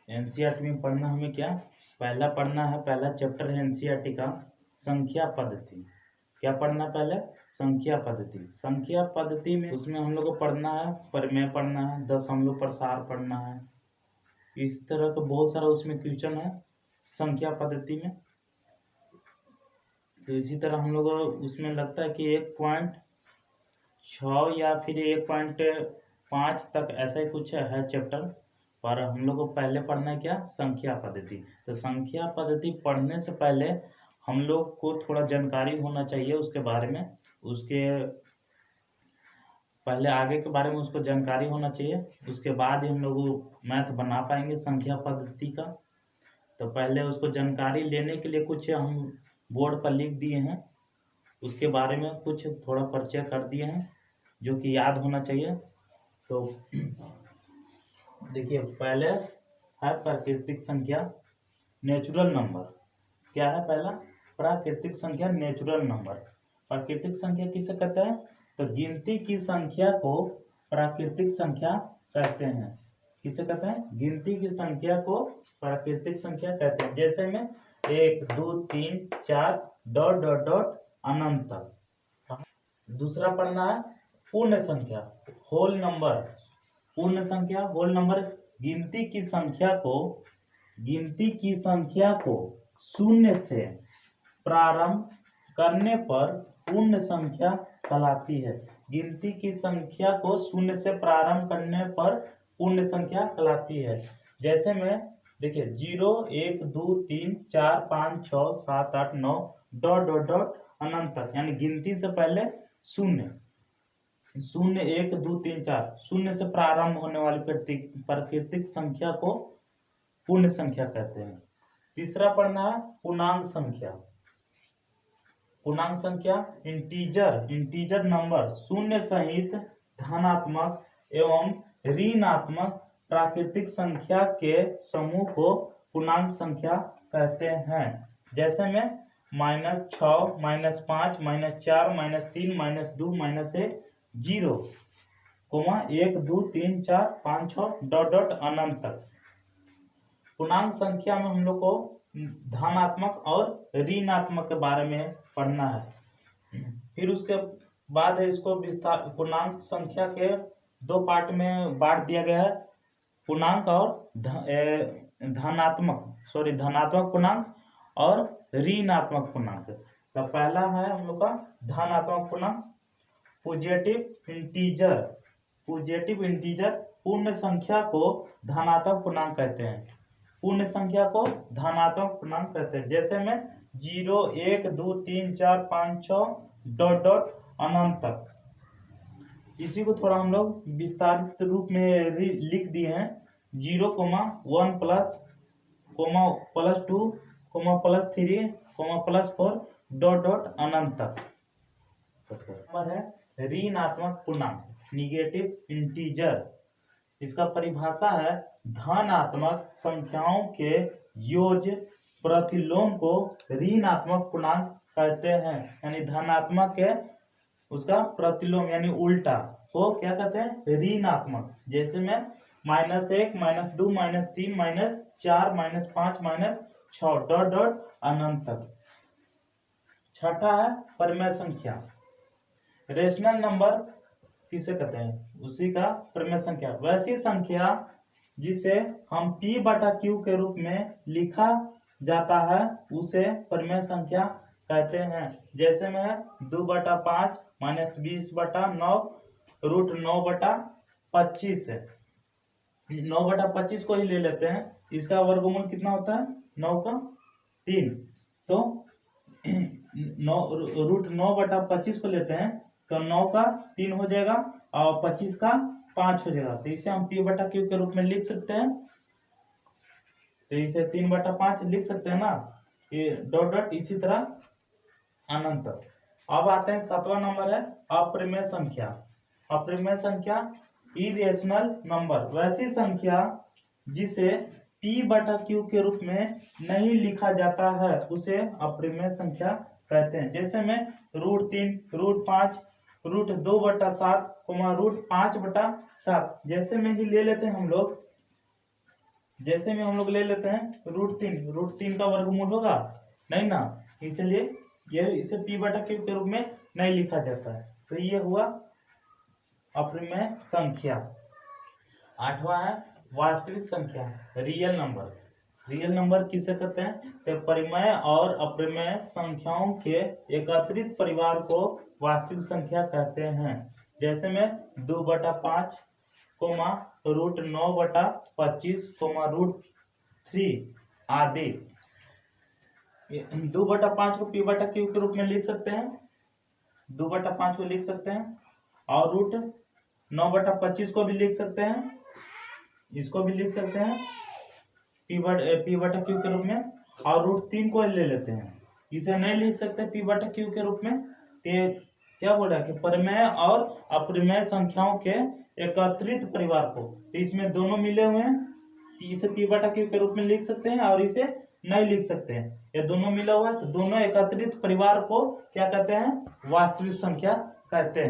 NCERT में पढ़ना हमें क्या पहला पढ़ना है, पहला चैप्टर है एनसीईआरटी का संख्या पद्धति। क्या पढ़ना पहले? संख्या पद्धति। संख्या पद्धति में उसमें हम लोग को पढ़ना है परिमेय पढ़ना है, दशमलव प्रसार पढ़ना है, इस तरह का बहुत सारा उसमें क्वेश्चन है संख्या पद्धति में। तो इसी तरह हम लोग उसमें लगता है कि 1.6 या फिर 1.5 तक ऐसा ही कुछ है चैप्टर, पर हम लोग को पहले पढ़ना है क्या संख्या पद्धति। तो संख्या पद्धति पढ़ने से पहले हम लोग को थोड़ा जानकारी होना चाहिए उसके बारे में, उसके पहले आगे के बारे में उसको जानकारी होना चाहिए, उसके बाद ही हम लोग मैथ बना पाएंगे संख्या पद्धति का। तो पहले उसको जानकारी लेने के लिए कुछ हम बोर्ड पर लिख दिए हैं, उसके बारे में कुछ थोड़ा परिचय कर दिए हैं जो कि याद होना चाहिए। तो देखिए पहले है प्राकृतिक संख्या नेचुरल नंबर। क्या है पहला? प्राकृतिक संख्या नेचुरल नंबर। प्राकृतिक संख्या किसे कहते हैं? तो गिनती की संख्या को प्राकृतिक संख्या कहते हैं। किसे कहते हैं? गिनती की संख्या को प्राकृतिक संख्या कहते हैं। जैसे में 1 2 3 4 डॉट डॉट डॉट अनंत तक। दूसरा पढ़ना है पूर्ण संख्या होल नंबर। पूर्ण संख्या होल नंबर गिनती की संख्या को शून्य से प्रारंभ करने पर पूर्ण संख्या कहलाती है। गिनती की संख्या को शून्य से प्रारंभ करने पर पूर्ण संख्या कहलाती है। जैसे में देखिए 0 1 2 3 4 5 6 7 8 9 डॉट डॉट डॉट अनंत तक, यानी गिनती से पहले शून्य 0 1 2 3 4 शून्य से प्रारंभ होने वाली प्राकृतिक संख्या को पूर्ण संख्या कहते हैं। तीसरा पढ़ना है पूर्णांक संख्या। पूर्णांक संख्या इंटीजर नंबर शून्य सहित धनात्मक एवं ऋणात्मक प्राकृतिक संख्या के समूह को पूर्णांक संख्या कहते हैं। जैसे में -6 -5 -4 -3 -2 -1 0 1 2 3 4 5 6 डॉट डॉट अनंत तक। पूर्णांक संख्या में हम लोग को धनात्मक और ऋणात्मक के बारे में पढ़ना है। फिर उसके बाद है इसको विस्तार पूर्णांक संख्या के दो पार्ट में बांट दिया गया है, पूर्णांक और धनात्मक पूर्णांक और ऋणात्मक पूर्णांक। तो पहला है हम लोग का धनात्मक पूर्णांक पॉजिटिव इंटीजर पूर्ण संख्या को धनात्मक पूर्णांक कहते हैं। पूर्ण संख्या को धनात्मक पूर्णांक कहते हैं। जैसे में 0 1 2 3 4 5 6 डॉट डॉट अनंत तक। इसी को थोड़ा हम लोग विस्तारित रूप में लिख दिए हैं 0 1 +2 +3 +4 डॉट डॉट अनंत तक। नंबर है ऋणात्मक पूर्णांक निगेटिव इंटीजर। इसका परिभाषा है धनात्मक संख्याओं के योग प्रतिलोम को ऋणात्मक पूर्णांक कहते हैं। यानी धनात्मक के उसका प्रतिलोम यानी उल्टा को क्या कहते हैं? ऋणात्मक। जैसे में -1 -2 -3 -4 -5 -6 डॉट डॉट अनंत तक। छठा है परिमेय संख्या। रेशनल नंबर किसे कहते हैं? उसी का परिमेय संख्या वैसी संख्या जिसे हम p/q के रूप में लिखा जाता है उसे परिमेय संख्या कहते हैं। जैसे में 2/5 -20/9 √9/25 है। 9/25 को ही ले लेते हैं, इसका वर्गमूल कितना होता है? 9 का 3। तो 9/25 को लेते हैं तो 9 का 3 हो जाएगा और 25 का 5 हो जाएगा। तो इसे हम p/q के रूप में लिख सकते हैं। तो इसे 3/5 लिख सकते हैं ना, ये डॉट डॉट इसी तरह अनंत। अब आते हैं 7वां नंबर है अपरिमेय संख्या। अपरिमेय संख्या इरेशनल नंबर वैसी संख्या जिसे p/q के रूप में नहीं लिखा जाता है उसे अपरिमेय संख्या कहते हैं। जैसे में √3 √5 √2/7 √5/7 जैसे में ही ले लेते हैं हम लोग जैसे में हम लोग ले लेते हैं √3 का वर्गमूल होगा नहीं ना, इसलिए ये इसे p/q के रूप में नहीं लिखा जाता है। तो ये हुआ अप्रमेय संख्या। 8वां है वास्तविक संख्या, रियल नंबर। रियल नंबर किसे कहते हैं? तो परिमेय और अप्रमेय संख्याओं के एकत्रित परिवार को वास्तविक संख्या कहते हैं। जैसे में 2/5, √9/25, √3 आदि। 2/5 को p/q के रूप में लिख सकते हैं, 2/5 को लिख सकते हैं, और √9/25 को भी लिख सकते हैं, इसको भी लिख सकते हैं p/q के रूप में, और √3 को ले लेते हैं, इसे नहीं लिख सकते p/q के रूप में। क्या बोल रहा है कि परिमेय और अप्रमेय संख्याओं के एकत्रित परिवार को, तो इसमें दोनों मिले हुए हैं, इसे p/q के रूप में लिख सकते हैं और इसे नहीं लिख सकते हैं। ये दोनों मिला हुआ है, तो दोनों एकत्रित परिवार को क्या कहते हैं? वास्तविक संख्या कहते हैं।